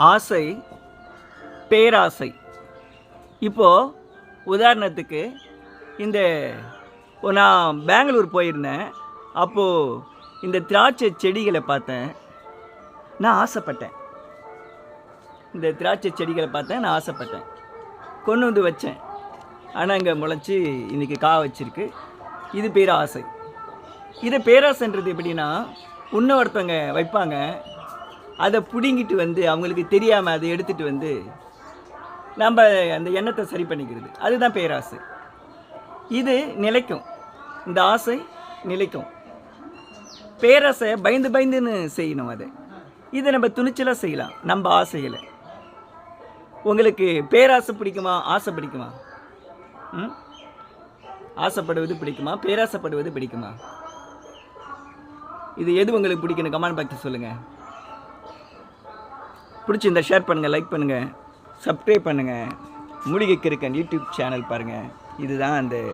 ஆசை, பேராசை. இப்போது உதாரணத்துக்கு இந்த நான் பெங்களூர் போயிருந்தேன். அப்போது இந்த திராட்சை செடிகளை பார்த்தேன். நான் ஆசைப்பட்டேன். இந்த திராட்சை செடிகளை பார்த்தேன், நான் ஆசைப்பட்டேன். கொண்டு வந்து வச்சேன். ஆனால் இங்கே முளைச்சி இன்றைக்கி வச்சிருக்கு. இது பேராசை. இது பேராசைன்றது எப்படின்னா, இன்னொருத்தவங்க வைப்பாங்க, அதை பிடுங்கிட்டு வந்து அவங்களுக்கு தெரியாமல் அதை எடுத்துகிட்டு வந்து நம்ம அந்த எண்ணத்தை சரி பண்ணிக்கிறது. அதுதான் பேராசை. இது நிலைக்கும். இந்த ஆசை நிலைக்கும். பேராசை பயந்து பயந்துன்னு செய்யணும். இதை நம்ம துணிச்சலாக செய்யலாம். நம்ம ஆசைகளை. உங்களுக்கு பேராசை பிடிக்குமா, ஆசை பிடிக்குமா? ஆசைப்படுவது பிடிக்குமா, பேராசைப்படுவது பிடிக்குமா? இது எது உங்களுக்கு பிடிக்கணும்? கமெண்ட் பாக்ஸ் சொல்லுங்கள். பிடிச்சிருந்தா ஷேர் பண்ணுங்கள், லைக் பண்ணுங்கள், சப்ஸ்கிரைப் பண்ணுங்கள். மூலிகை கிறுக்கன் யூடியூப் சேனல் பாருங்கள். இதுதான் அந்த